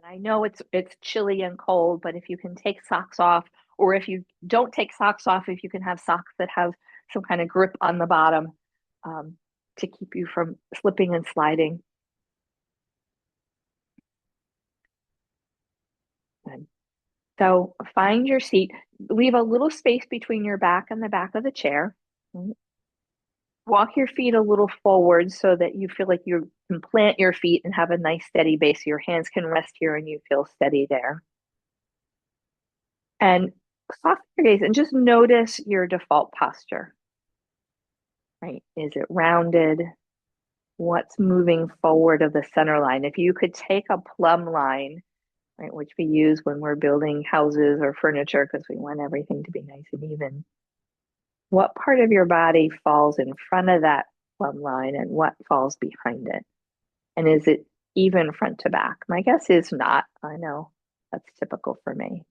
And I know it's chilly and cold, but if you can take socks off, or if you don't take socks off, if you can have socks that have some kind of grip on the bottom, um, to keep you from slipping and sliding. And so find your seat, leave a little space between your back and the back of the chair. Walk your feet a little forward so that you feel like you can plant your feet and have a nice steady base. Your hands can rest here and you feel steady there. And soften your gaze and just notice your default posture, right? Is it rounded? What's moving forward of the center line? If you could take a plumb line, right, which we use when we're building houses or furniture because we want everything to be nice and even, what part of your body falls in front of that plumb line and what falls behind it? And is it even front to back? My guess is not. I know that's typical for me.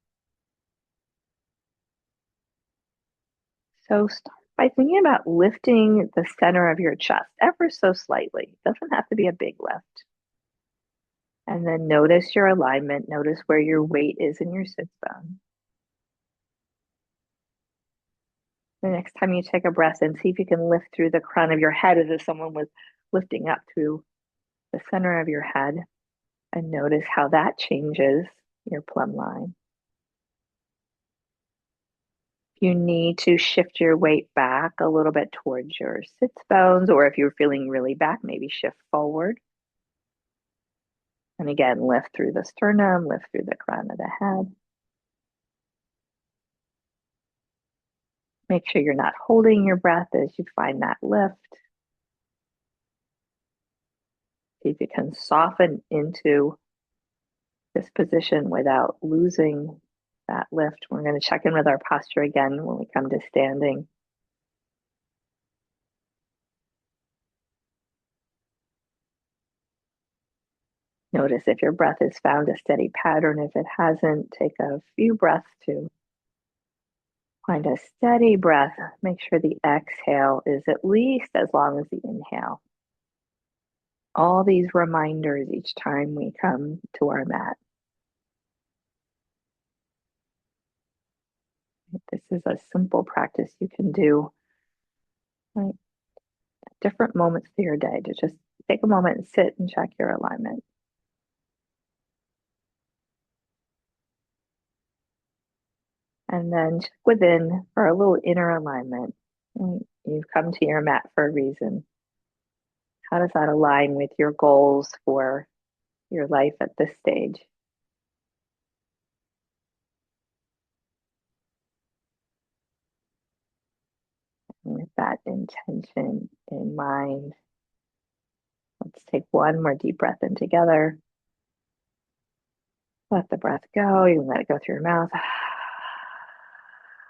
So start by thinking about lifting the center of your chest ever so slightly. It doesn't have to be a big lift. And then notice your alignment. Notice where your weight is in your sits bone. The next time you take a breath in, see if you can lift through the crown of your head as if someone was lifting up through the center of your head. And notice how that changes your plumb line. If you need to shift your weight back a little bit towards your sits bones, or if you're feeling really back, maybe shift forward. And again, lift through the sternum, lift through the crown of the head. Make sure you're not holding your breath as you find that lift. See if you can soften into this position without losing that lift. We're going to check in with our posture again when we come to standing. Notice if your breath has found a steady pattern. If it hasn't, take a few breaths to find a steady breath. Make sure the exhale is at least as long as the inhale. All these reminders each time we come to our mat. This is a simple practice you can do, right, at different moments of your day, to just take a moment and sit and check your alignment. And then check within for a little inner alignment. Right? You've come to your mat for a reason. How does that align with your goals for your life at this stage? And with that intention in mind, let's take one more deep breath in together. Let the breath go. You can let it go through your mouth.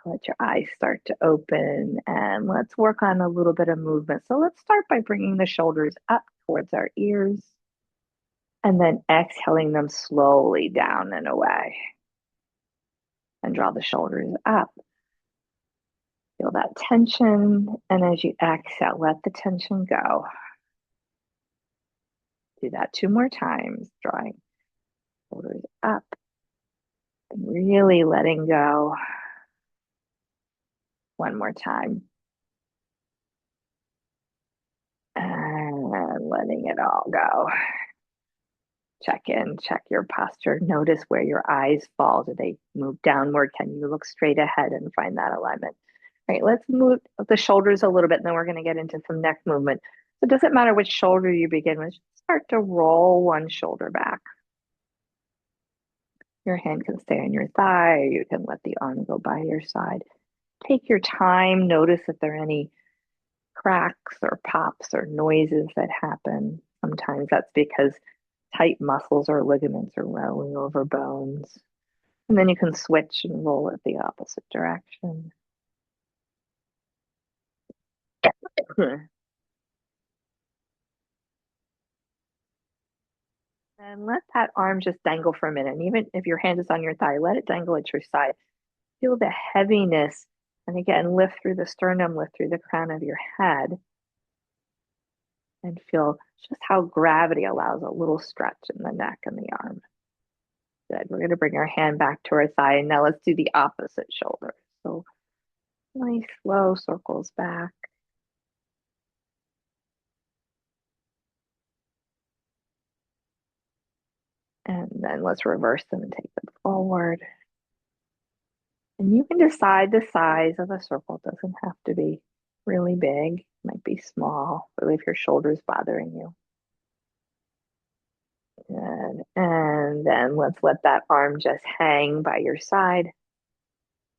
Let your eyes start to open, and let's work on a little bit of movement. So let's start by bringing the shoulders up towards our ears and then exhaling them slowly down and away. And draw the shoulders up. Feel that tension. And as you exhale, let the tension go. Do that two more times, drawing shoulders up and really letting go. One more time. And letting it all go. Check in, check your posture. Notice where your eyes fall. Do they move downward? Can you look straight ahead and find that alignment? All right, let's move the shoulders a little bit, and then we're going to get into some neck movement. So it doesn't matter which shoulder you begin with, just start to roll one shoulder back. Your hand can stay on your thigh, or you can let the arm go by your side. Take your time. Notice if there are any cracks or pops or noises that happen. Sometimes that's because tight muscles or ligaments are rolling over bones. And then you can switch and roll it the opposite direction. And let that arm just dangle for a minute. And even if your hand is on your thigh, let it dangle at your side. Feel the heaviness. And again, lift through the sternum, lift through the crown of your head. And feel just how gravity allows a little stretch in the neck and the arm. Good. We're going to bring our hand back to our thigh. And now let's do the opposite shoulder. So nice slow circles back. And then let's reverse them and take them forward. And you can decide the size of a circle. It doesn't have to be really big. It might be small, really if your shoulder's bothering you. Good. And then let's let that arm just hang by your side.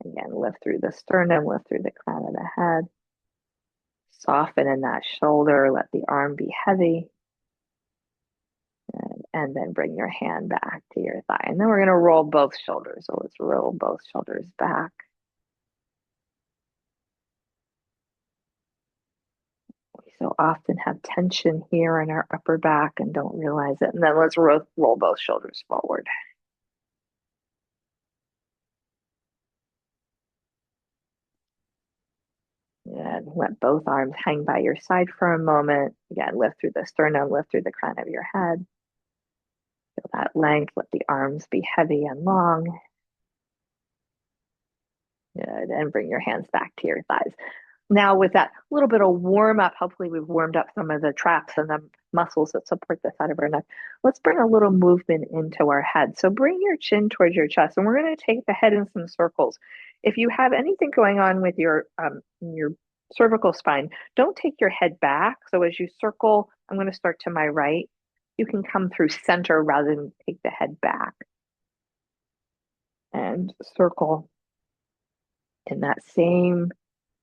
Again, lift through the sternum, lift through the crown of the head. Soften in that shoulder, let the arm be heavy. And then bring your hand back to your thigh. And then we're going to roll both shoulders. So let's roll both shoulders back. We so often have tension here in our upper back and don't realize it. And then let's roll both shoulders forward. And let both arms hang by your side for a moment. Again, lift through the sternum, lift through the crown of your head. Feel that length. Let the arms be heavy and long. Good. And bring your hands back to your thighs. Now, with that little bit of warm up, hopefully we've warmed up some of the traps and the muscles that support the side of our neck. Let's bring a little movement into our head. So bring your chin towards your chest, and we're going to take the head in some circles. If you have anything going on with your cervical spine, don't take your head back. So as you circle, I'm going to start to my right. You can come through center rather than take the head back. And circle in that same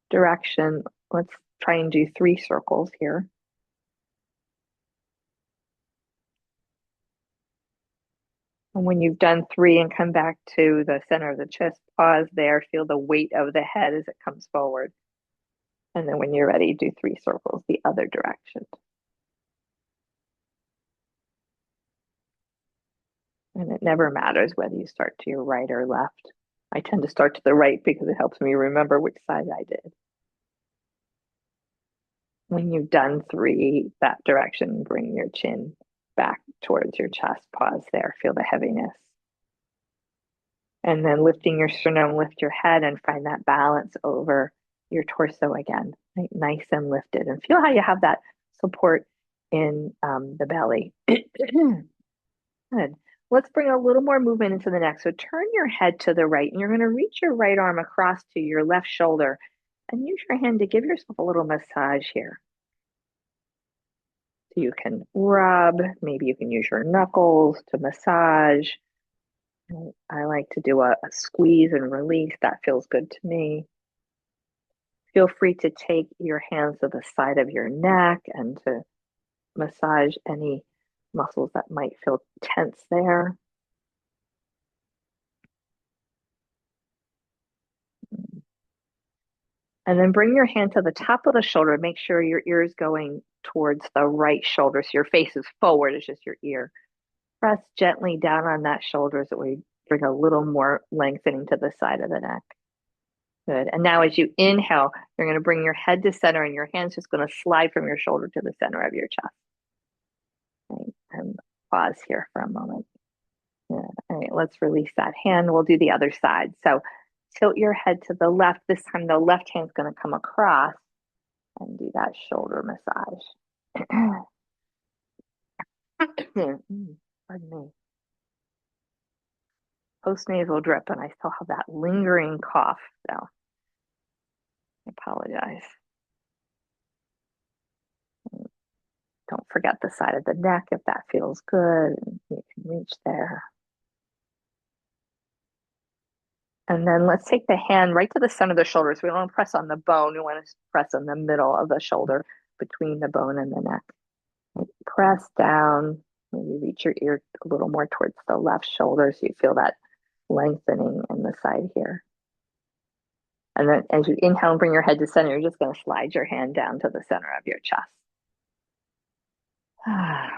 direction. Let's try and do 3 circles here. And when you've done 3 and come back to the center of the chest, pause there, feel the weight of the head as it comes forward. And then when you're ready, do 3 circles the other direction. And it never matters whether you start to your right or left. I tend to start to the right because it helps me remember which side I did. When you've done 3 that direction, bring your chin back towards your chest. Pause there. Feel the heaviness. And then lifting your sternum, lift your head and find that balance over your torso again. Right? Nice and lifted. And feel how you have that support in the belly. Good. Let's bring a little more movement into the neck. So turn your head to the right, and you're going to reach your right arm across to your left shoulder and use your hand to give yourself a little massage here. So you can rub, maybe you can use your knuckles to massage. I like to do a squeeze and release. That feels good to me. Feel free to take your hands to the side of your neck and to massage any muscles that might feel tense there. And then bring your hand to the top of the shoulder. Make sure your ear is going towards the right shoulder. So your face is forward, it's just your ear. Press gently down on that shoulder so we bring a little more lengthening to the side of the neck. Good. And now as you inhale, you're going to bring your head to center and your hand's just going to slide from your shoulder to the center of your chest. Right. And pause here for a moment. Yeah. All right, let's release that hand. We'll do the other side. So tilt your head to the left. This time the left hand's going to come across and do that shoulder massage. Pardon me. Post-nasal drip, and I still have that lingering cough, so I apologize. Don't forget the side of the neck if that feels good. You can reach there. And then let's take the hand right to the center of the shoulder. So we don't want to press on the bone. We want to press on the middle of the shoulder between the bone and the neck. Press down. Maybe reach your ear a little more towards the left shoulder so you feel that lengthening in the side here. And then as you inhale and bring your head to center, you're just going to slide your hand down to the center of your chest.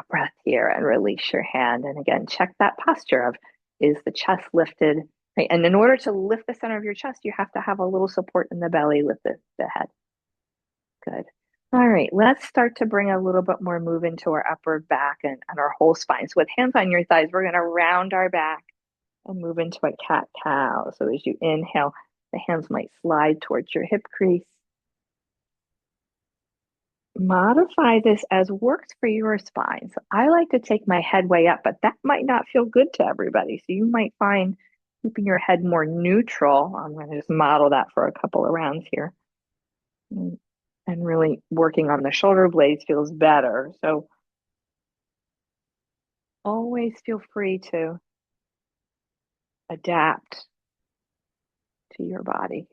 Breath here and release your hand. And again, check that posture of, is the chest lifted? Right? And in order to lift the center of your chest, you have to have a little support in the belly with the head. Good. All right, let's start to bring a little bit more move into our upper back and our whole spine. So with hands on your thighs, we're going to round our back and move into a cat-cow. So as you inhale, the hands might slide towards your hip crease. Modify this as works for your spine. So I like to take my head way up, but that might not feel good to everybody. So you might find keeping your head more neutral. I'm going to just model that for a couple of rounds here. And really working on the shoulder blades feels better. So always feel free to adapt to your body.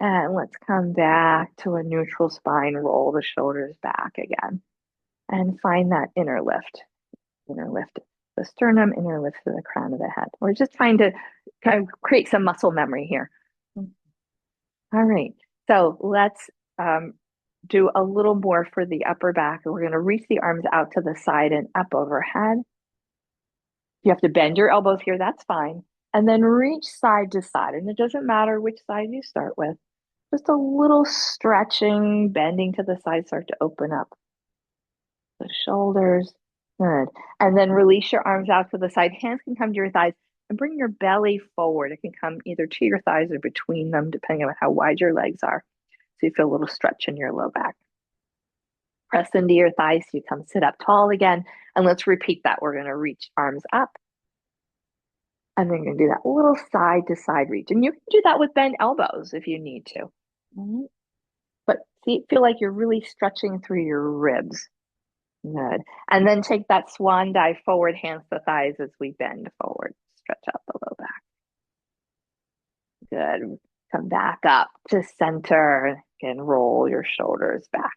And let's come back to a neutral spine, roll the shoulders back again, and find that inner lift the sternum, inner lift to the crown of the head. We're just trying to kind of create some muscle memory here. All right, so let's do a little more for the upper back. We're going to reach the arms out to the side and up overhead. You have to bend your elbows here, that's fine. And then reach side to side. And it doesn't matter which side you start with. Just a little stretching, bending to the side, start to open up the shoulders. Good. And then release your arms out to the side. Hands can come to your thighs and bring your belly forward. It can come either to your thighs or between them, depending on how wide your legs are. So you feel a little stretch in your low back. Press into your thighs so you come sit up tall again. And let's repeat that. We're going to reach arms up. And then you're going to do that little side to side reach. And you can do that with bent elbows if you need to. But feel like you're really stretching through your ribs. Good. And then take that swan dive forward, hands to thighs as we bend forward. Stretch out the low back. Good. Come back up to center and roll your shoulders back.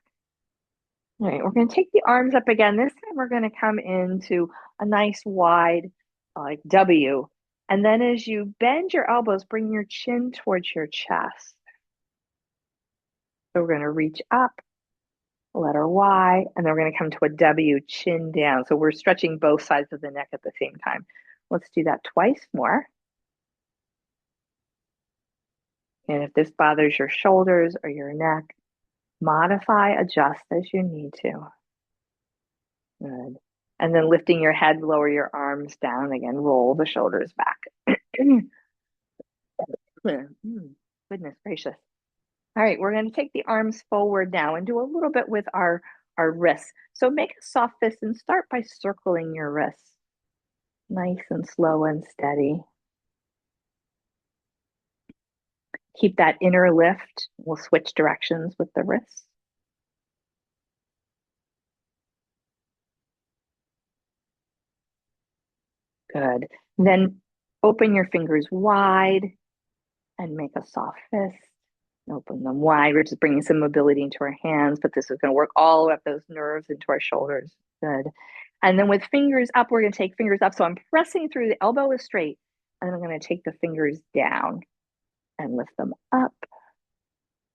All right, we're going to take the arms up again. This time we're going to come into a nice wide like W. And then as you bend your elbows, bring your chin towards your chest. So we're going to reach up, letter Y, and then we're going to come to a W, chin down. So we're stretching both sides of the neck at the same time. Let's do that twice more. And if this bothers your shoulders or your neck, modify, adjust as you need to. Good. And then lifting your head, lower your arms down again, roll the shoulders back. Goodness gracious. All right, we're going to take the arms forward now and do a little bit with our wrists. So make a soft fist and start by circling your wrists. Nice and slow and steady. Keep that inner lift. We'll switch directions with the wrists. Good. Then open your fingers wide and make a soft fist. Open them wide. We're just bringing some mobility into our hands, but this is going to work all up those nerves into our shoulders. Good. And then with fingers up, we're going to take fingers up. So I'm pressing through, the elbow is straight, and I'm going to take the fingers down and lift them up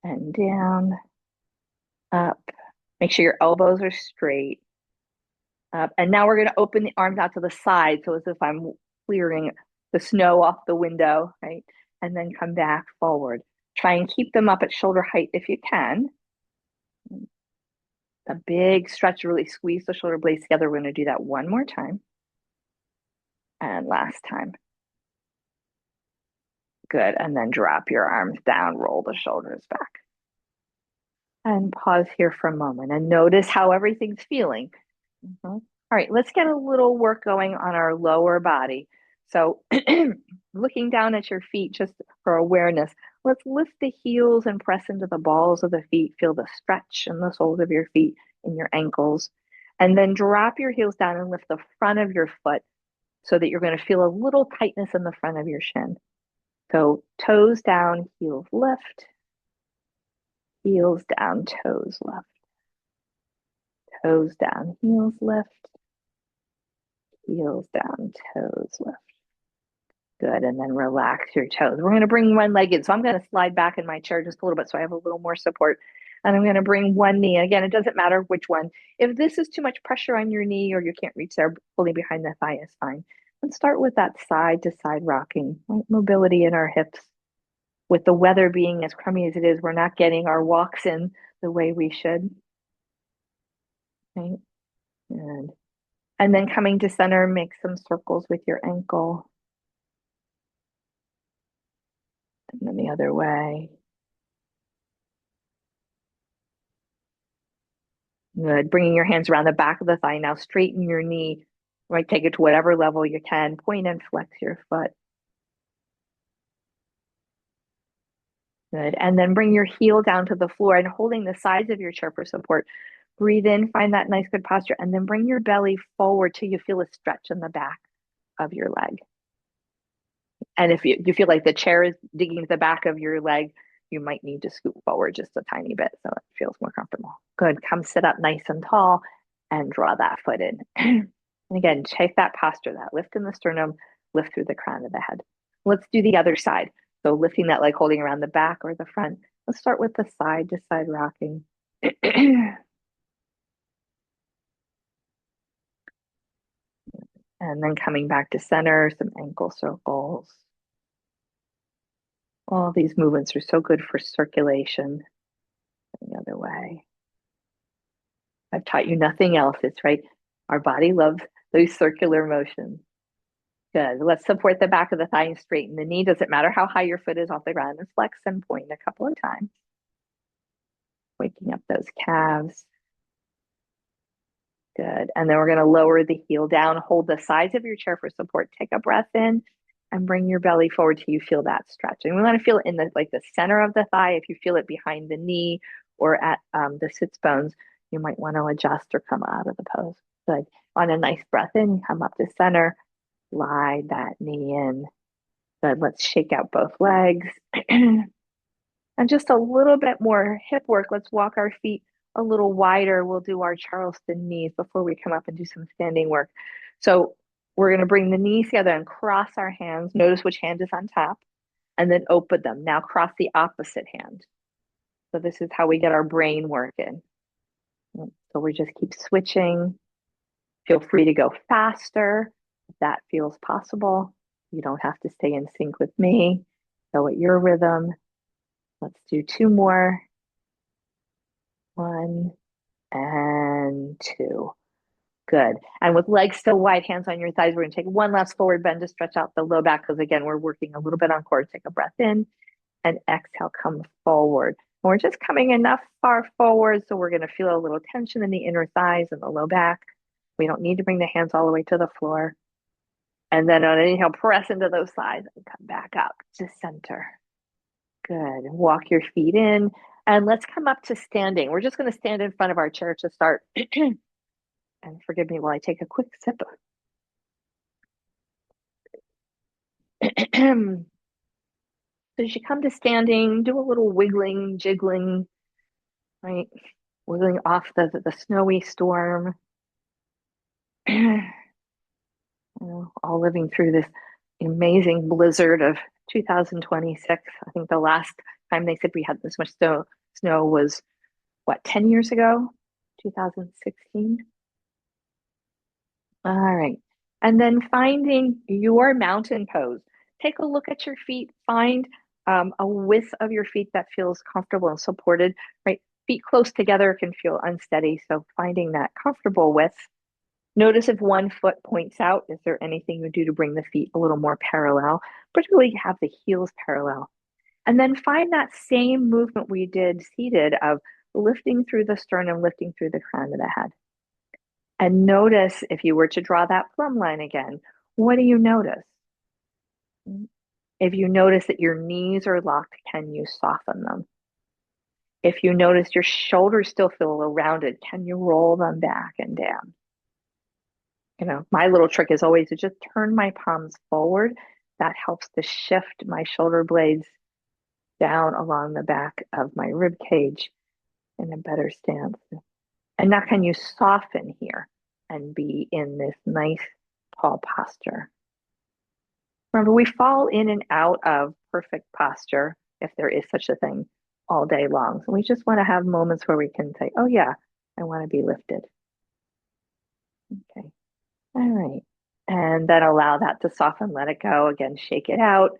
and down, up. Make sure your elbows are straight. Up. And now we're going to open the arms out to the side. So as if I'm clearing the snow off the window, right? And then come back forward. Try and keep them up at shoulder height if you can. A big stretch, really squeeze the shoulder blades together. We're going to do that one more time. And last time. Good. And then drop your arms down, roll the shoulders back. And pause here for a moment and notice how everything's feeling. All right, let's get a little work going on our lower body. So looking down at your feet just for awareness, let's lift the heels and press into the balls of the feet. Feel the stretch in the soles of your feet and your ankles. And then drop your heels down and lift the front of your foot so that you're going to feel a little tightness in the front of your shin. So toes down, heels lift. Heels down, toes left. Toes down, heels lift. Heels down, toes lift. Good, and then relax your toes. We're going to bring one leg in. So I'm going to slide back in my chair just a little bit so I have a little more support. And I'm going to bring one knee. Again, it doesn't matter which one. If this is too much pressure on your knee or you can't reach there, pulling behind the thigh is fine. Let's start with that side to side rocking, right? Mobility in our hips. With the weather being as crummy as it is, we're not getting our walks in the way we should. Right? And And then coming to center, make some circles with your ankle. And then the other way. Good. Bringing your hands around the back of the thigh. Now straighten your knee, right? Take it to whatever level you can. Point and flex your foot. Good. And then bring your heel down to the floor and holding the sides of your chair for support. Breathe in, find that nice good posture, and then bring your belly forward till you feel a stretch in the back of your leg. And if you feel like the chair is digging to the back of your leg, you might need to scoot forward just a tiny bit so it feels more comfortable. Good. Come sit up nice and tall and draw that foot in. And again, take that posture, that lift in the sternum, lift through the crown of the head. Let's do the other side. So lifting that leg, holding around the back or the front. Let's start with the side to side rocking. And then coming back to center, some ankle circles. All these movements are so good for circulation. The other way. I've taught you nothing else. It's right. Our body loves those circular motions. Good. Let's support the back of the thigh and straighten the knee. Doesn't matter how high your foot is off the ground. And flex and point a couple of times. Waking up those calves. Good. And then we're going to lower the heel down. Hold the sides of your chair for support. Take a breath in and bring your belly forward till you feel that stretch. And we want to feel it in the center of the thigh. If you feel it behind the knee or at the sits bones, you might want to adjust or come out of the pose. Good. On a nice breath in, come up to center, slide that knee in. Good. Let's shake out both legs. And just a little bit more hip work. Let's walk our feet a little wider. We'll do our Charleston knees before we come up and do some standing work. So we're going to bring the knees together and cross our hands. Notice which hand is on top and then open them. Now cross the opposite hand. So this is how we get our brain working. So we just keep switching. Feel free to go faster if that feels possible. You don't have to stay in sync with me. Go at your rhythm. Let's do two more. 1 and 2. Good. And with legs still wide, hands on your thighs, we're going to take one last forward bend to stretch out the low back because, again, we're working a little bit on core. Take a breath in and exhale, come forward. And we're just coming enough far forward so we're going to feel a little tension in the inner thighs and the low back. We don't need to bring the hands all the way to the floor. And then on an inhale, press into those thighs and come back up to center. Good. Walk your feet in. And let's come up to standing. We're just going to stand in front of our chair to start. And forgive me while I take a quick sip. So as you come to standing, do a little wiggling, jiggling, right? Wiggling off the snowy storm. All living through this amazing blizzard of 2026. I think the last time they said we had this much snow was, what, 10 years ago? 2016? All right. And then finding your mountain pose. Take a look at your feet. Find a width of your feet that feels comfortable and supported, right? Feet close together can feel unsteady. So finding that comfortable width. Notice if one foot points out, is there anything you do to bring the feet a little more parallel, particularly have the heels parallel. And then find that same movement we did seated of lifting through the sternum, lifting through the crown of the head. And notice if you were to draw that plumb line again, what do you notice? If you notice that your knees are locked, can you soften them? If you notice your shoulders still feel a little rounded, can you roll them back and down? My little trick is always to just turn my palms forward. That helps to shift my shoulder blades down along the back of my rib cage in a better stance. And now can you soften here and be in this nice tall posture? Remember, we fall in and out of perfect posture, if there is such a thing, all day long. So we just want to have moments where we can say, oh yeah, I want to be lifted. Okay. All right. And then allow that to soften, let it go. Again, shake it out.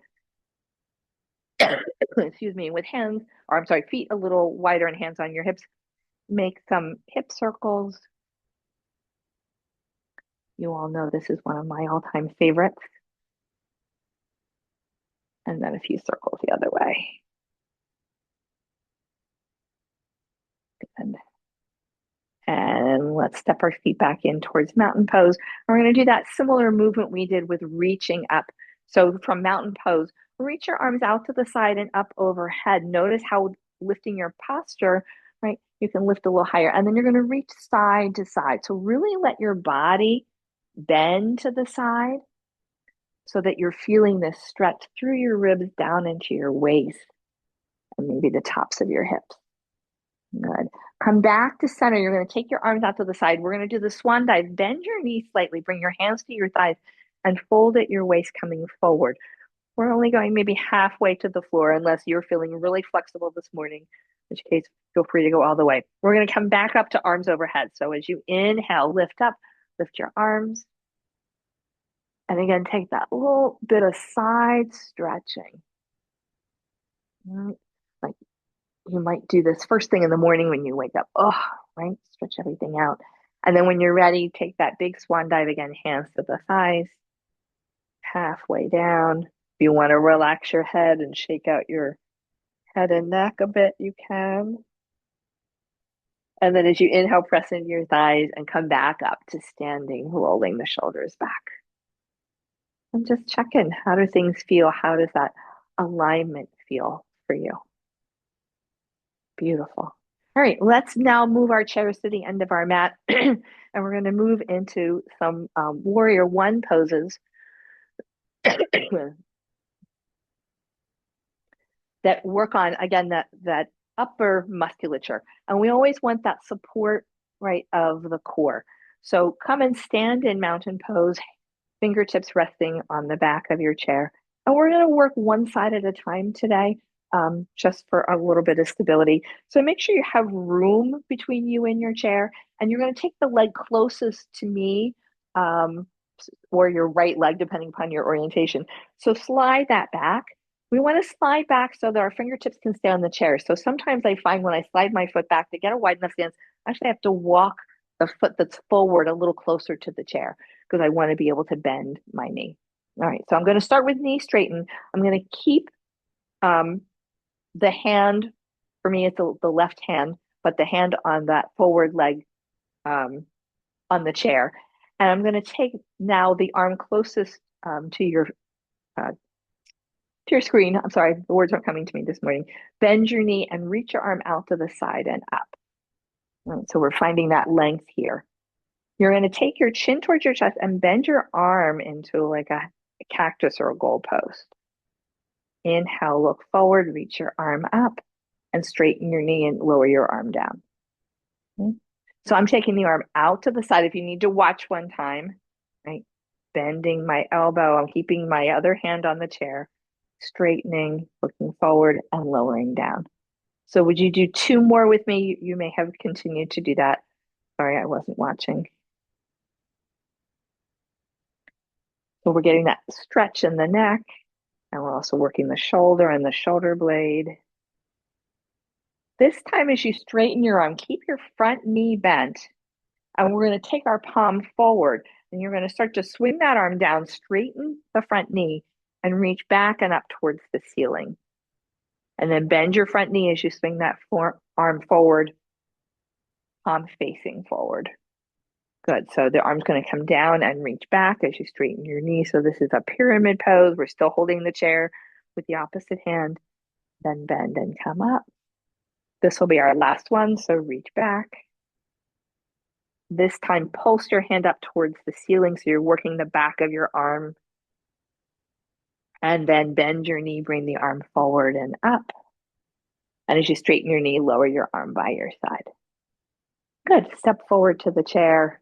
Excuse me, with hands, or I'm sorry, feet a little wider and hands on your hips. Make some hip circles. You all know this is one of my all-time favorites. And then a few circles the other way. Good. And let's step our feet back in towards mountain pose. We're going to do that similar movement we did with reaching up. So from mountain pose, reach your arms out to the side and up overhead. Notice how lifting your posture, right? You can lift a little higher. And then you're going to reach side to side. So really let your body bend to the side so that you're feeling this stretch through your ribs down into your waist and maybe the tops of your hips. Good. Come back to center. You're going to take your arms out to the side. We're going to do the swan dive. Bend your knees slightly. Bring your hands to your thighs and fold at your waist coming forward. We're only going maybe halfway to the floor unless you're feeling really flexible this morning, in which case feel free to go all the way. We're going to come back up to arms overhead. So as you inhale, lift up, lift your arms. And again, take that little bit of side stretching. Like you might do this first thing in the morning when you wake up. Oh, right? Stretch everything out. And then when you're ready, take that big swan dive again, hands to the thighs, halfway down. If you want to relax your head and shake out your head and neck a bit, you can. And then as you inhale, press into your thighs and come back up to standing, rolling the shoulders back. And just check in. How do things feel? How does that alignment feel for you? Beautiful. All right, let's now move our chairs to the end of our mat. And we're going to move into some warrior one poses that work on, again, that upper musculature. And we always want that support, right, of the core. So come and stand in mountain pose, fingertips resting on the back of your chair. And we're going to work one side at a time today, just for a little bit of stability. So make sure you have room between you and your chair. And you're going to take the leg closest to me, or your right leg, depending upon your orientation. So slide that back. We want to slide back so that our fingertips can stay on the chair. So sometimes I find when I slide my foot back to get a wide enough stance, I actually have to walk the foot that's forward a little closer to the chair because I want to be able to bend my knee. All right, so I'm going to start with knee straighten. I'm going to keep the hand, for me, it's the left hand, but the hand on that forward leg on the chair. And I'm going to take now the arm closest to your screen. I'm sorry, the words aren't coming to me this morning. Bend your knee and reach your arm out to the side and up. Right, so we're finding that length here. You're going to take your chin towards your chest and bend your arm into like a cactus or a goalpost. Inhale, look forward, reach your arm up, and straighten your knee and lower your arm down. Okay. So I'm taking the arm out to the side. If you need to watch one time, right? Bending my elbow. I'm keeping my other hand on the chair, straightening, looking forward, and lowering down. So would you do two more with me? You may have continued to do that. Sorry, I wasn't watching. So we're getting that stretch in the neck, and we're also working the shoulder and the shoulder blade. This time, as you straighten your arm, keep your front knee bent, and we're going to take our palm forward, and you're going to start to swing that arm down, straighten the front knee, and reach back and up towards the ceiling. And then bend your front knee as you swing that arm forward, palm facing forward. Good. So the arm's going to come down and reach back as you straighten your knee. So this is a pyramid pose. We're still holding the chair with the opposite hand. Then bend and come up. This will be our last one. So reach back. This time, pulse your hand up towards the ceiling. So you're working the back of your arm. And then bend your knee, bring the arm forward and up. And as you straighten your knee, lower your arm by your side. Good. Step forward to the chair.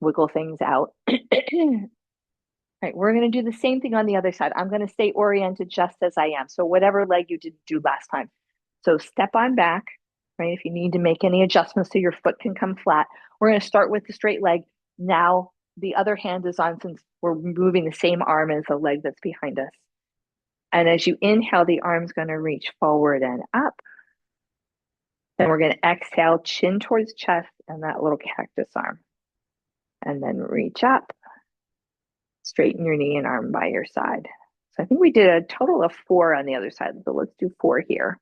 Wiggle things out. Right, we're going to do the same thing on the other side. I'm going to stay oriented just as I am. So whatever leg you did do last time. So step on back, right? If you need to make any adjustments so your foot can come flat. We're going to start with the straight leg. Now the other hand is on since we're moving the same arm as the leg that's behind us. And as you inhale, the arm's going to reach forward and up. Then we're going to exhale, chin towards chest and that little cactus arm. and then reach up, straighten your knee and arm by your side. So I think we did a total of 4 on the other side, but let's do 4 here.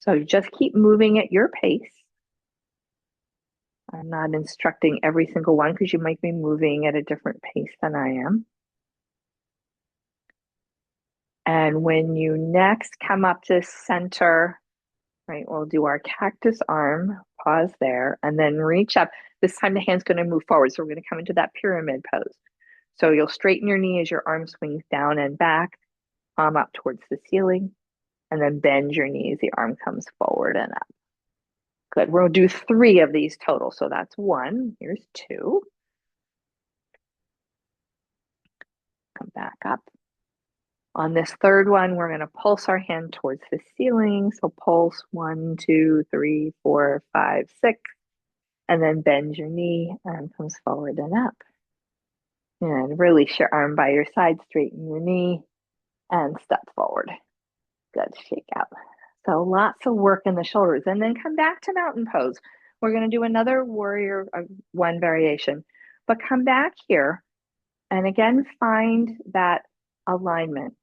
So just keep moving at your pace. I'm not instructing every single one because you might be moving at a different pace than I am. And when you next come up to center, right, we'll do our cactus arm, pause there, and then reach up. This time the hand's going to move forward. So we're going to come into that pyramid pose. So you'll straighten your knee as your arm swings down and back, palm up towards the ceiling, and then bend your knee as the arm comes forward and up. Good. We'll do 3 of these total. So that's 1. Here's 2. Come back up. On this third one, we're going to pulse our hand towards the ceiling. So pulse 1, 2, 3, 4, 5, 6. And then bend your knee, arm comes forward and up. And release your arm by your side, straighten your knee, and step forward. Good, shake out. So lots of work in the shoulders. And then come back to mountain pose. We're going to do another warrior 1 variation, but come back here and again find that alignment.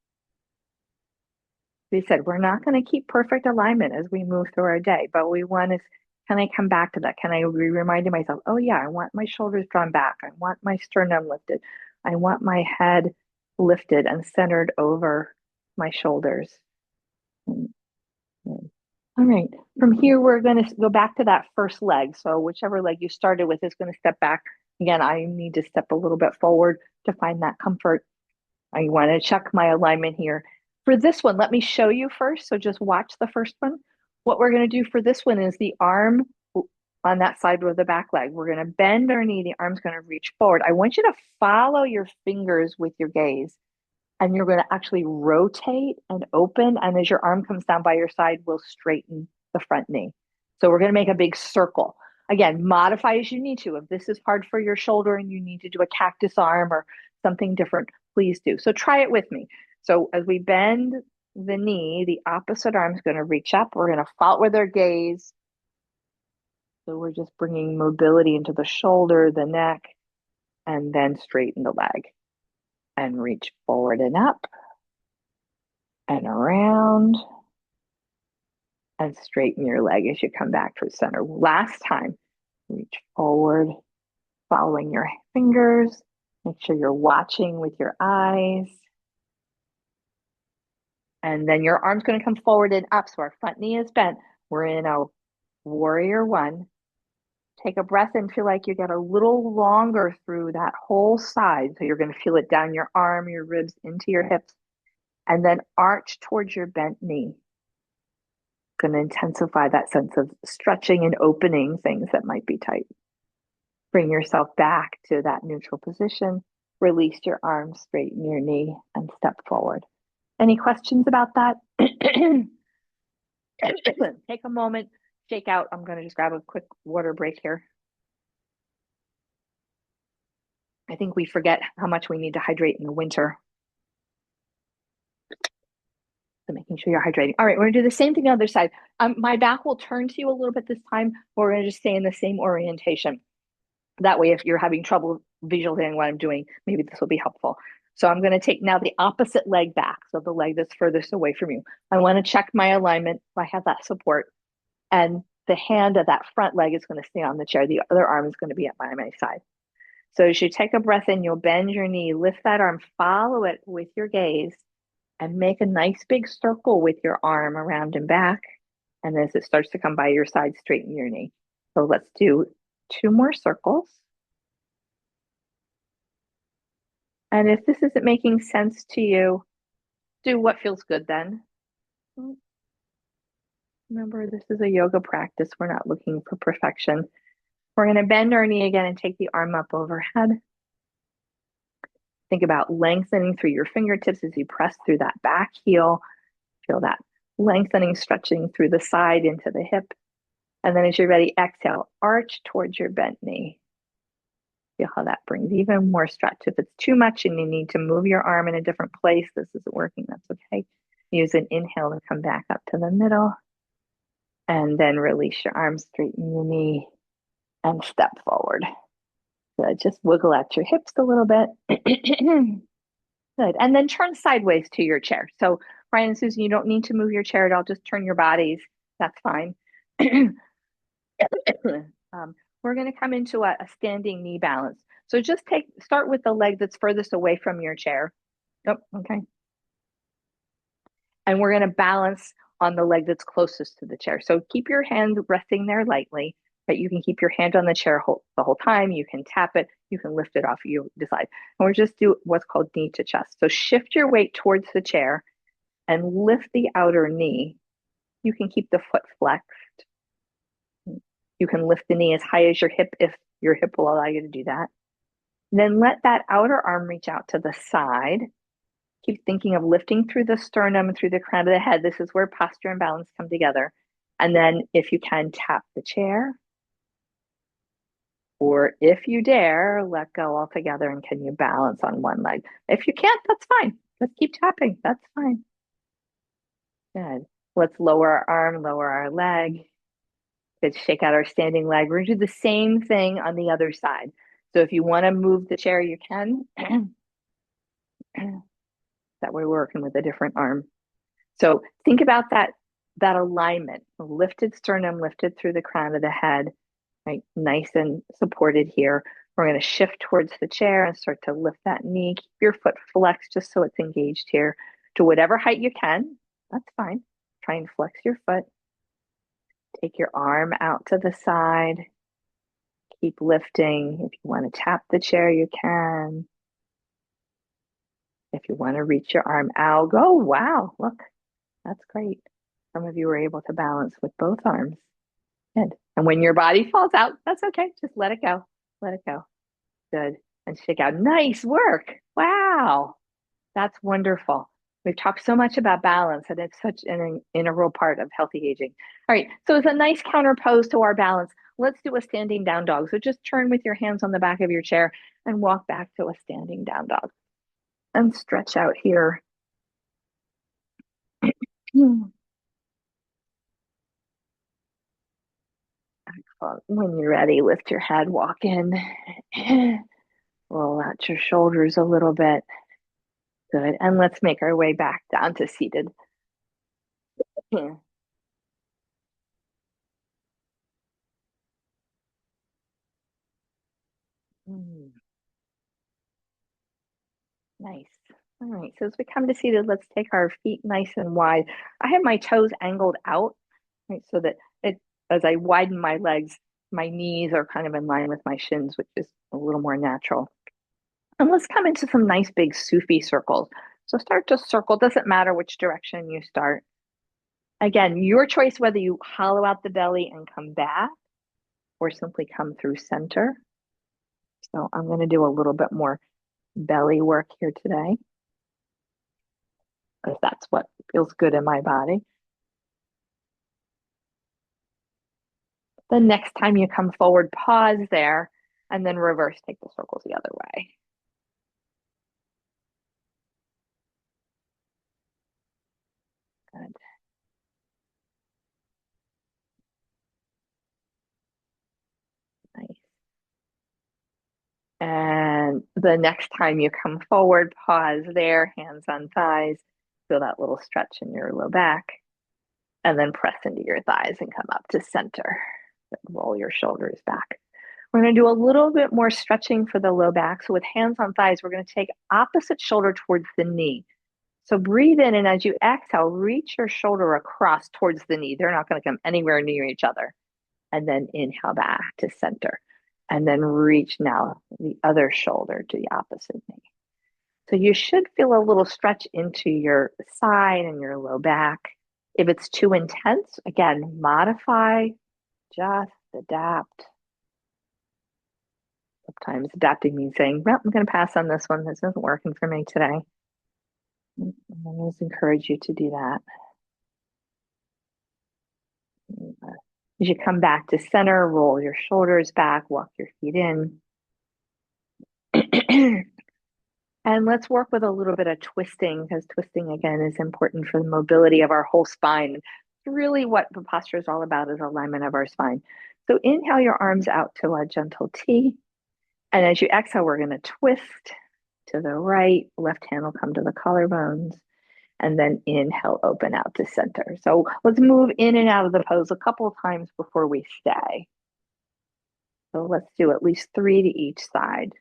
We said we're not going to keep perfect alignment as we move through our day, but we want to, can I come back to that? Can I be reminding myself, oh yeah, I want my shoulders drawn back. I want my sternum lifted. I want my head lifted and centered over my shoulders. All right, from here, we're going to go back to that first leg. So whichever leg you started with is going to step back. Again, I need to step a little bit forward to find that comfort. I want to check my alignment here. For this one, let me show you first. So just watch the first one. What we're going to do for this one is the arm on that side with the back leg. We're going to bend our knee. The arm's going to reach forward. I want you to follow your fingers with your gaze. And you're going to actually rotate and open. And as your arm comes down by your side, we'll straighten the front knee. So we're going to make a big circle. Again, modify as you need to. If this is hard for your shoulder and you need to do a cactus arm or something different, please do. So try it with me. So as we bend the knee, the opposite arm is going to reach up. We're going to follow with our gaze. So we're just bringing mobility into the shoulder, the neck, and then straighten the leg. And reach forward and up and around and straighten your leg as you come back to the center. Last time, reach forward, following your fingers. Make sure you're watching with your eyes. And then your arm's going to come forward and up. So our front knee is bent. We're in a warrior 1. Take a breath and feel like you get a little longer through that whole side. So you're going to feel it down your arm, your ribs, into your hips. And then arch towards your bent knee. Going to intensify that sense of stretching and opening things that might be tight. Bring yourself back to that neutral position. Release your arms, straighten your knee, and step forward. Any questions about that? Take a moment, shake out. I'm going to just grab a quick water break here. I think we forget how much we need to hydrate in the winter. So making sure you're hydrating. All right, we're gonna do the same thing on the other side. My back will turn to you a little bit this time. We're gonna just stay in the same orientation. That way, if you're having trouble visualizing what I'm doing, maybe this will be helpful. So I'm gonna take now the opposite leg back. So the leg that's furthest away from you. I wanna check my alignment. I have that support. And the hand of that front leg is gonna stay on the chair. The other arm is gonna be at my side. So as you take a breath in, you'll bend your knee, lift that arm, follow it with your gaze, and make a nice big circle with your arm around and back. And as it starts to come by your side, straighten your knee. So let's do 2 more circles. And if this isn't making sense to you, do what feels good then. Remember, this is a yoga practice. We're not looking for perfection. We're going to bend our knee again and take the arm up overhead. Think about lengthening through your fingertips as you press through that back heel. Feel that lengthening, stretching through the side into the hip. And then as you're ready, exhale, arch towards your bent knee. Feel how that brings even more stretch. If it's too much and you need to move your arm in a different place, this isn't working, that's okay. Use an inhale to come back up to the middle. And then release your arms, straighten your knee, and step forward. Good. Just wiggle out your hips a little bit. Good. And then turn sideways to your chair. So, Brian and Susan, you don't need to move your chair at all. Just turn your bodies. That's fine. We're going to come into a standing knee balance. So just start with the leg that's furthest away from your chair. Oh, okay. And we're going to balance on the leg that's closest to the chair. So keep your hand resting there lightly, but you can keep your hand on the chair the whole time. You can tap it, you can lift it off, you decide. And we're just do what's called knee to chest. So shift your weight towards the chair and lift the outer knee. You can keep the foot flexed. You can lift the knee as high as your hip if your hip will allow you to do that. And then let that outer arm reach out to the side. Keep thinking of lifting through the sternum and through the crown of the head. This is where posture and balance come together. And then if you can, tap the chair. Or if you dare, let go altogether and can you balance on one leg? If you can't, that's fine. Let's keep tapping. That's fine. Good. Let's lower our arm, lower our leg. Let's shake out our standing leg. We're going to do the same thing on the other side. So if you want to move the chair, you can. That way we're working with a different arm. So think about that alignment. Lifted sternum, lifted through the crown of the head, right? Nice and supported here. We're going to shift towards the chair and start to lift that knee. Keep your foot flexed just so it's engaged here to whatever height you can. That's fine. Try and flex your foot. Take your arm out to the side. Keep lifting. If you want to tap the chair, you can. If you want to reach your arm out, go. Wow, look, that's great. Some of you were able to balance with both arms. Good. And when your body falls out, that's okay. Just let it go. Let it go. Good. And shake out. Nice work. Wow. That's wonderful. We've talked so much about balance, and it's such an integral part of healthy aging. All right. So it's a nice counter pose to our balance. Let's do a standing down dog. So just turn with your hands on the back of your chair and walk back to a standing down dog. And stretch out here. When you're ready, lift your head, walk in. Roll out your shoulders a little bit. Good. And let's make our way back down to seated. Nice. All right. So as we come to seated, let's take our feet nice and wide. I have my toes angled out, right, so that as I widen my legs, my knees are kind of in line with my shins, which is a little more natural. And let's come into some nice big Sufi circles. So start to circle. Doesn't matter which direction you start. Again, your choice whether you hollow out the belly and come back or simply come through center. So I'm going to do a little bit more belly work here today because that's what feels good in my body. The next time you come forward, pause there and then reverse, take the circles the other way. Good. Nice. And the next time you come forward, pause there, hands on thighs. Feel that little stretch in your low back. And then press into your thighs and come up to center. Roll your shoulders back. We're going to do a little bit more stretching for the low back. So with hands on thighs, we're going to take opposite shoulder towards the knee. So breathe in, and as you exhale, reach your shoulder across towards the knee. They're not going to come anywhere near each other. And then inhale back to center. And then reach now the other shoulder to the opposite knee. So you should feel a little stretch into your side and your low back. If it's too intense, again, modify, just adapt. Sometimes adapting means saying, well, I'm going to pass on this one. This isn't working for me today. I always encourage you to do that. As you come back to center, roll your shoulders back, walk your feet in. And let's work with a little bit of twisting because twisting, again, is important for the mobility of our whole spine. really what the posture is all about, is alignment of our spine. So inhale your arms out to a gentle T. And as you exhale, we're going to twist to the right. Left hand will come to the collarbones. And then inhale, open out to center. So let's move in and out of the pose a couple of times before we stay. So let's do at least 3 to each side.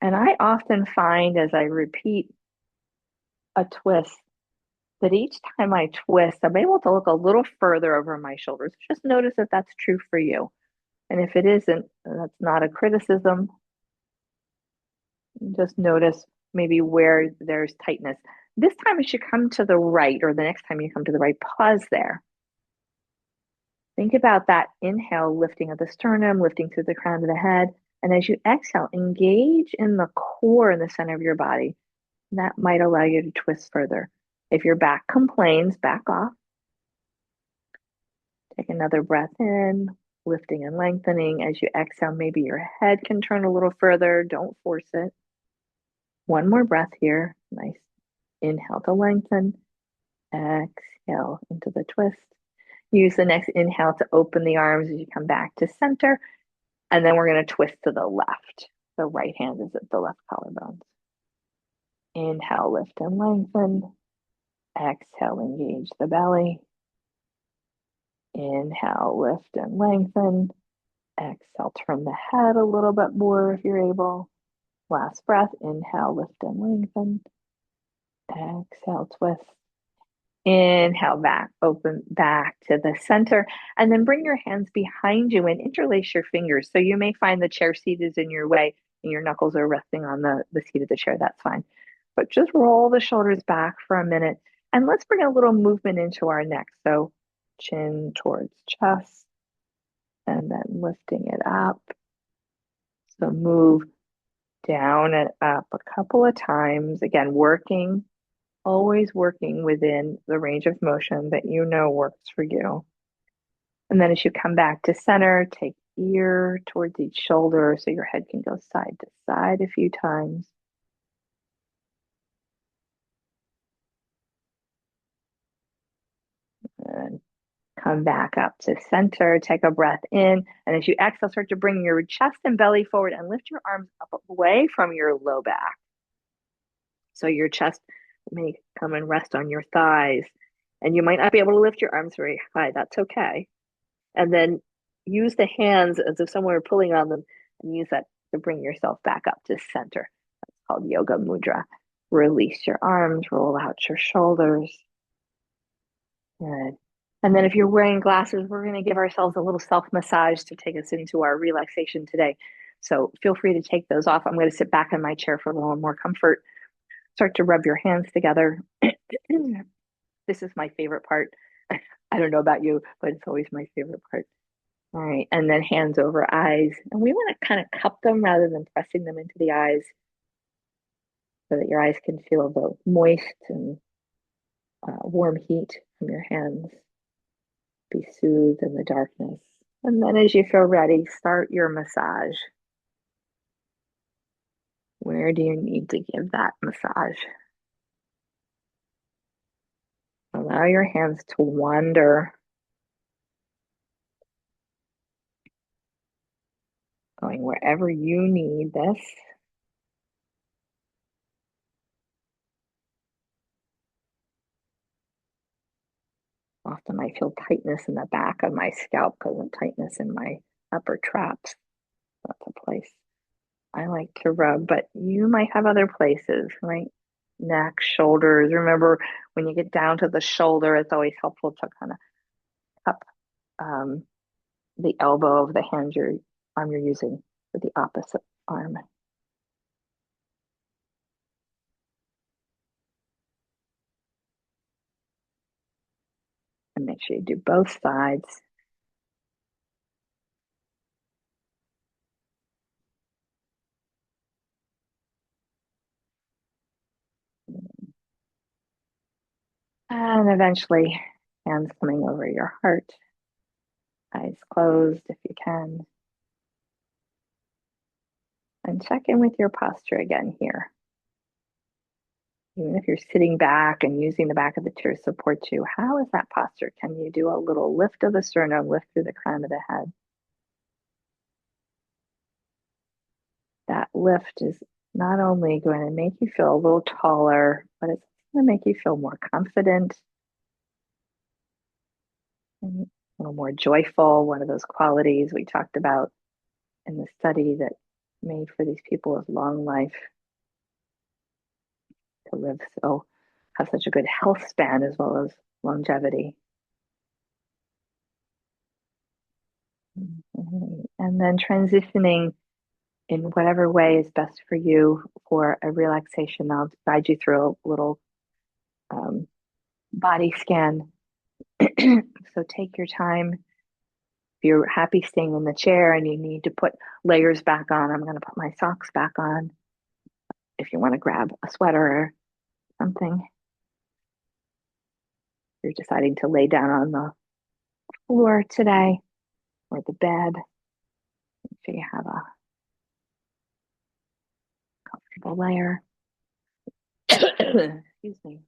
And I often find as I repeat a twist that each time I twist, I'm able to look a little further over my shoulders. Just notice if that's true for you. And if it isn't, that's not a criticism. Just notice maybe where there's tightness. This time it should come to the right, or the next time you come to the right, pause there. Think about that inhale, lifting of the sternum, lifting through the crown of the head. And as you exhale, engage in the core in the center of your body. That might allow you to twist further. If your back complains, back off. Take another breath in, lifting and lengthening. As you exhale, maybe your head can turn a little further. Don't force it. One more breath here. Nice. Inhale to lengthen. Exhale into the twist. Use the next inhale to open the arms as you come back to center. And then we're going to twist to the left. The right hand is at the left collarbone. Inhale, lift and lengthen. Exhale, engage the belly. Inhale, lift and lengthen. Exhale, turn the head a little bit more if you're able. Last breath, inhale, lift and lengthen. Exhale, twist. Inhale back, open back to the center, and then bring your hands behind you and interlace your fingers. So you may find the chair seat is in your way and your knuckles are resting on the seat of the chair. That's fine. But just roll the shoulders back for a minute. And let's bring a little movement into our neck. So chin towards chest and then lifting it up. So move down and up a couple of times. Again, always working within the range of motion that you know works for you. And then as you come back to center, take ear towards each shoulder so your head can go side to side a few times. And come back up to center, take a breath in. And as you exhale, start to bring your chest and belly forward and lift your arms up away from your low back. So your chest may come and rest on your thighs. And you might not be able to lift your arms very high. That's okay. And then use the hands as if someone were pulling on them, and use that to bring yourself back up to center. That's called Yoga Mudra. Release your arms, roll out your shoulders. Good. And then if you're wearing glasses, we're going to give ourselves a little self-massage to take us into our relaxation today. So feel free to take those off. I'm going to sit back in my chair for a little more comfort. Start to rub your hands together. This is my favorite part. I don't know about you, but it's always my favorite part. All right, and then hands over eyes. And we want to kind of cup them rather than pressing them into the eyes so that your eyes can feel the moist and warm heat from your hands. Be soothed in the darkness. And then as you feel ready, start your massage. Where do you need to give that massage? Allow your hands to wander, going wherever you need this. Often I feel tightness in the back of my scalp because of tightness in my upper traps. That's a place I like to rub, but you might have other places, right? Neck, shoulders. Remember, when you get down to the shoulder, it's always helpful to kind of cup the elbow of the arm you're using for the opposite arm. And make sure you do both sides. And eventually, hands coming over your heart, eyes closed if you can. And check in with your posture again here. Even if you're sitting back and using the back of the chair to support you, how is that posture? Can you do a little lift of the sternum, lift through the crown of the head? That lift is not only going to make you feel a little taller, but it's going to make you feel more confident and a little more joyful. One of those qualities we talked about in the study that made for these people with long life to live so have such a good health span as well as longevity. And then transitioning in whatever way is best for you for a relaxation. I'll guide you through a little um, body scan. So take your time. If you're happy staying in the chair and you need to put layers back on, I'm going to put my socks back on. If you want to grab a sweater or something, you're deciding to lay down on the floor today or the bed. Make sure you have a comfortable layer. Excuse me.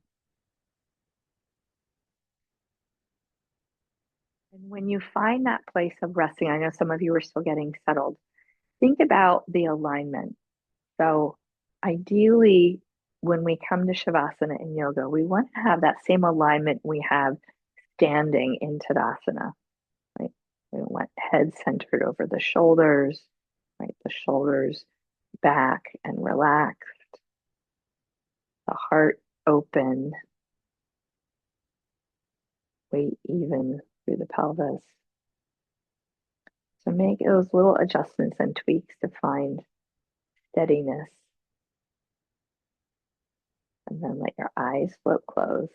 And when you find that place of resting, I know some of you are still getting settled. Think about the alignment. So, ideally, when we come to Shavasana in yoga, we want to have that same alignment we have standing in Tadasana, right? We want head centered over the shoulders, right? The shoulders back and relaxed, the heart open, weight even through the pelvis. So make those little adjustments and tweaks to find steadiness. And then let your eyes float closed.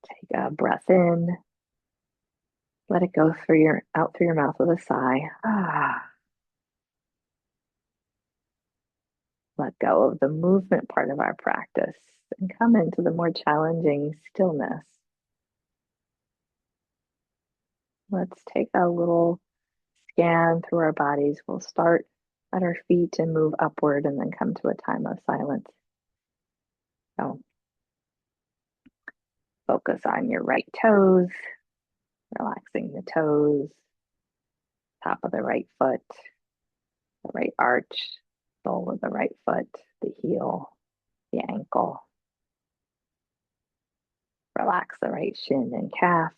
Take a breath in. Let it go through your out through your mouth with a sigh. Let go of the movement part of our practice and come into the more challenging stillness. Let's take a little scan through our bodies. We'll start at our feet and move upward and then come to a time of silence. So focus on your right toes, relaxing the toes, top of the right foot, the right arch, sole of the right foot, the heel, the ankle. Relax the right shin and calf,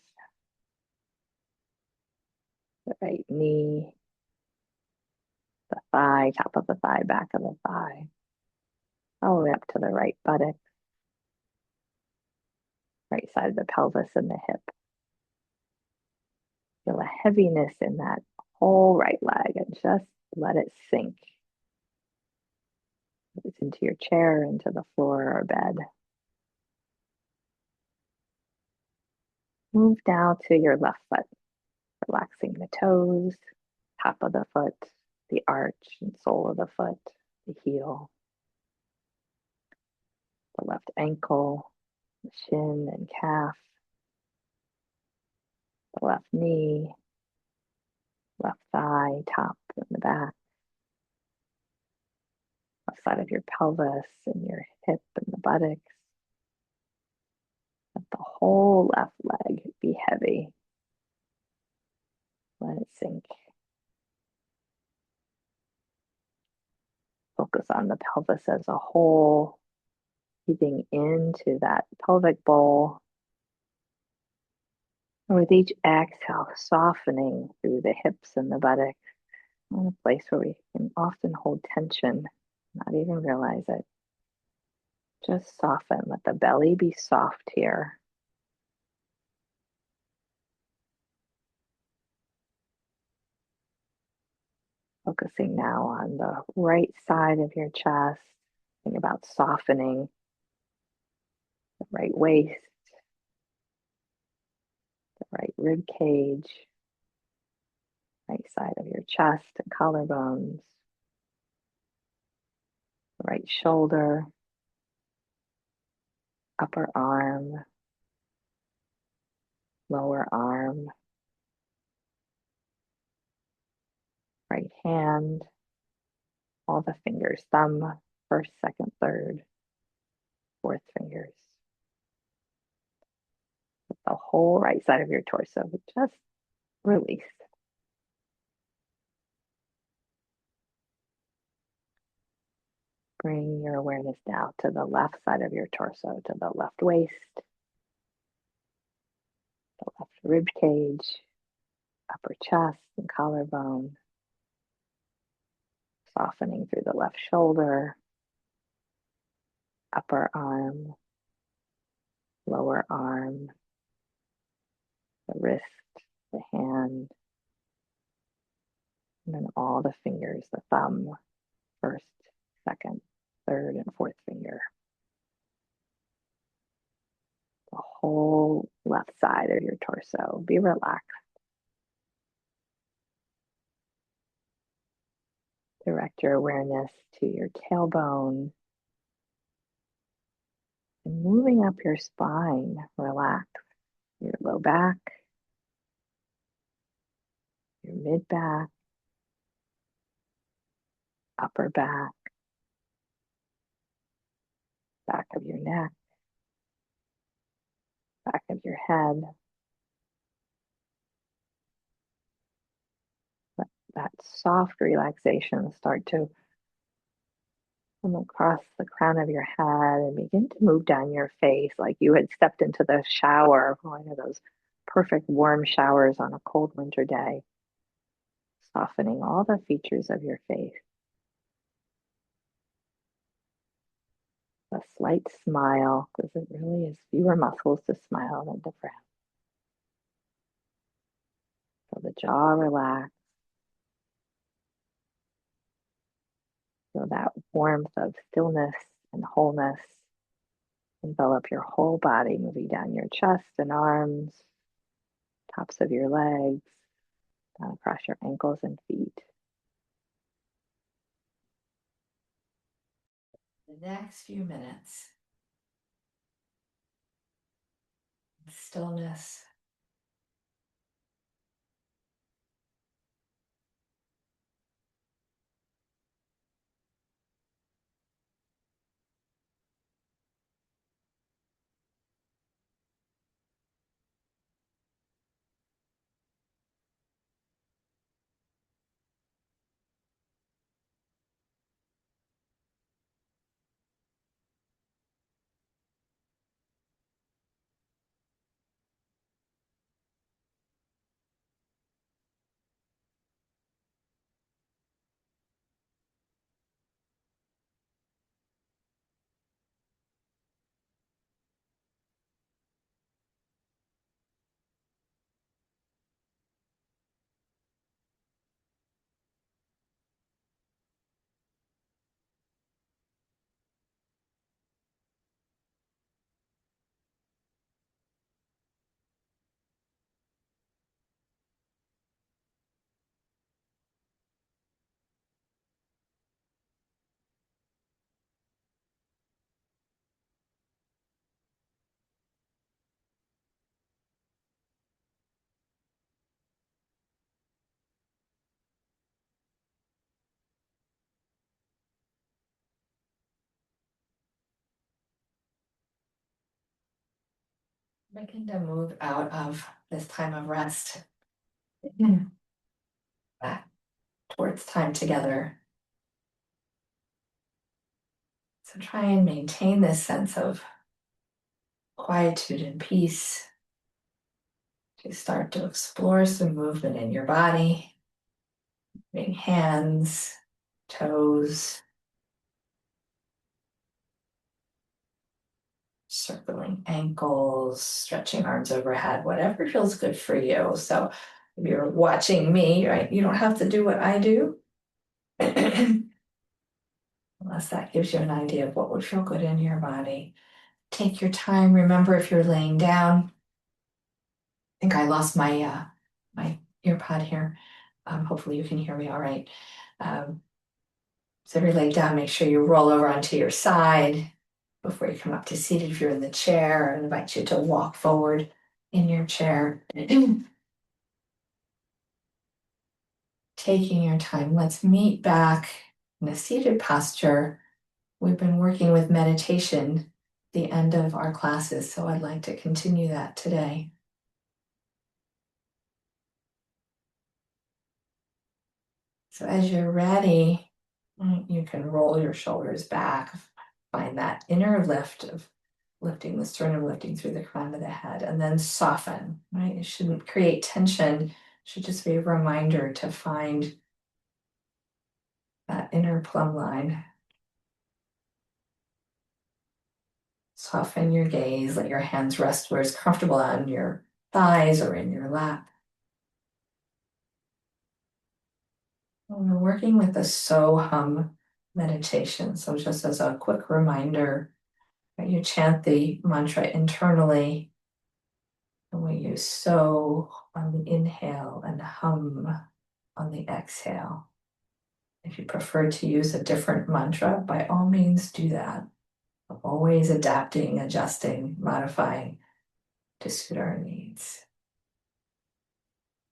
the right knee, the thigh, top of the thigh, back of the thigh, all the way up to the right buttock, right side of the pelvis and the hip. Feel a heaviness in that whole right leg and just let it sink. It's into your chair, into the floor or bed. Move down to your left foot, relaxing the toes, top of the foot, the arch and sole of the foot, the heel, the left ankle, the shin and calf, the left knee, left thigh, top and the back, left side of your pelvis and your hip and the buttocks. Let the whole left leg be heavy. Let it sink. Focus on the pelvis as a whole, breathing into that pelvic bowl. And with each exhale, softening through the hips and the buttocks, in a place where we can often hold tension, not even realize it. Just soften. Let the belly be soft here. Focusing now on the right side of your chest. Think about softening the right waist, the right rib cage, right side of your chest and collarbones, the right shoulder, upper arm, lower arm, right hand, all the fingers, thumb, first, second, third, fourth fingers. The whole right side of your torso, just release. Bring your awareness now to the left side of your torso, to the left waist, the left rib cage, upper chest and collarbone, softening through the left shoulder, upper arm, lower arm, the wrist, the hand, and then all the fingers, the thumb, first, second, third, and fourth finger. The whole left side of your torso. Be relaxed. Direct your awareness to your tailbone and moving up your spine. Relax your low back, your mid back, upper back, back of your neck, back of your head. Let that soft relaxation start to come across the crown of your head and begin to move down your face like you had stepped into the shower, one of those perfect warm showers on a cold winter day, softening all the features of your face. A slight smile, because it really is fewer muscles to smile than to frown. So the jaw relaxed. So that warmth of stillness and wholeness envelop your whole body, moving down your chest and arms, tops of your legs, down across your ankles and feet. The next few minutes, stillness, begin to move out of this time of rest back towards time together. So try and maintain this sense of quietude and peace. To start to explore some movement in your body, moving hands, toes, circling ankles, stretching arms overhead, whatever feels good for you. So if you're watching me, right, you don't have to do what I do. Unless that gives you an idea of what would feel good in your body. Take your time. Remember, if you're laying down, I think I lost my my ear pod here. Hopefully you can hear me all right. So if you're laying down, make sure you roll over onto your side before you come up to seated. If you're in the chair, I invite you to walk forward in your chair. Taking your time, let's meet back in a seated posture We've been working with meditation the end of our classes, so I'd like to continue that today. So as you're ready, you can roll your shoulders back, find that inner lift of lifting the sternum, lifting through the crown of the head, and then soften, right? It shouldn't create tension, it should just be a reminder to find that inner plumb line. Soften your gaze, let your hands rest where it's comfortable on your thighs or in your lap. We're working with the So Hum meditation. So just as a quick reminder, you chant the mantra internally, and we use So on the inhale and Hum on the exhale. If you prefer to use a different mantra, by all means do that. Always adapting, adjusting, modifying to suit our needs.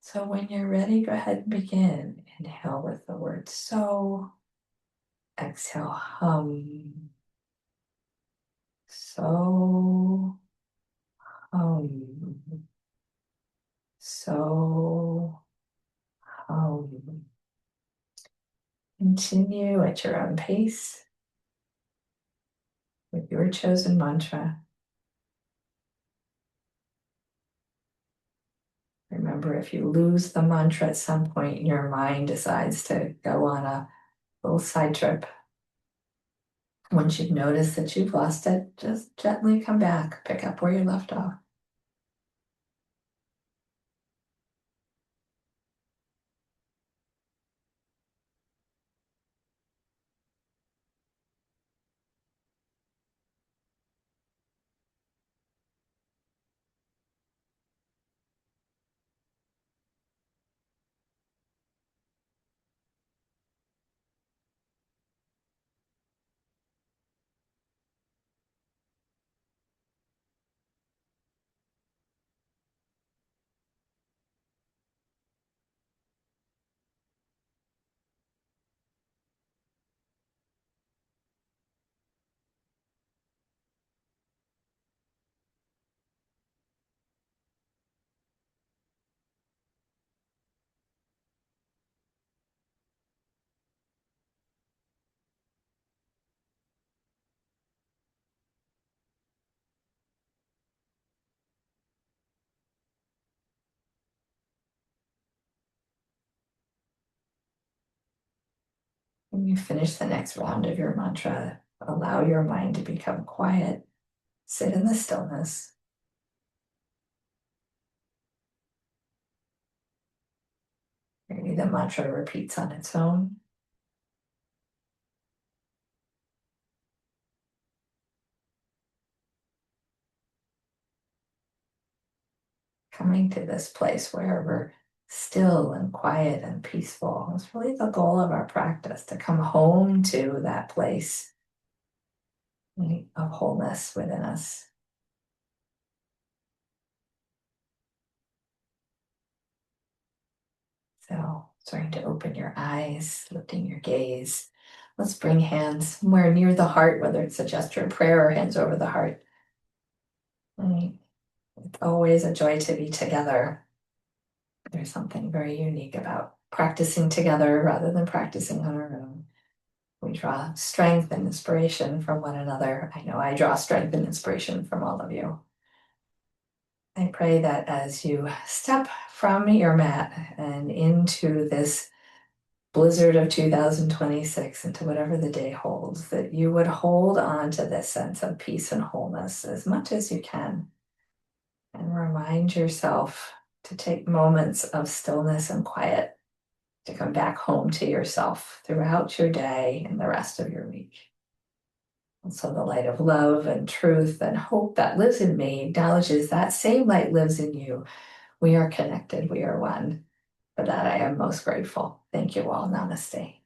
So when you're ready, go ahead and begin. Inhale with the word So. Exhale, hum. So hum. So hum. Continue at your own pace with your chosen mantra. Remember, if you lose the mantra at some point, your mind decides to go on a little side trip. Once you've noticed that you've lost it, just gently come back, pick up where you left off. When you finish the next round of your mantra, allow your mind to become quiet. Sit in the stillness. Maybe the mantra repeats on its own. Coming to this place where we're still and quiet and peaceful. It's really the goal of our practice, to come home to that place, right, of wholeness within us. So starting to open your eyes, lifting your gaze. Let's bring hands somewhere near the heart, whether it's a gesture of prayer or hands over the heart. Right. It's always a joy to be together. There's something very unique about practicing together rather than practicing on our own. We draw strength and inspiration from one another. I know I draw strength and inspiration from all of you. I pray that as you step from your mat and into this blizzard of 2026, into whatever the day holds, that you would hold on to this sense of peace and wholeness as much as you can. And remind yourself to take moments of stillness and quiet to come back home to yourself throughout your day and the rest of your week. And so the light of love and truth and hope that lives in me acknowledges that same light lives in you. We are connected, we are one. For that, I am most grateful. Thank you all. Namaste.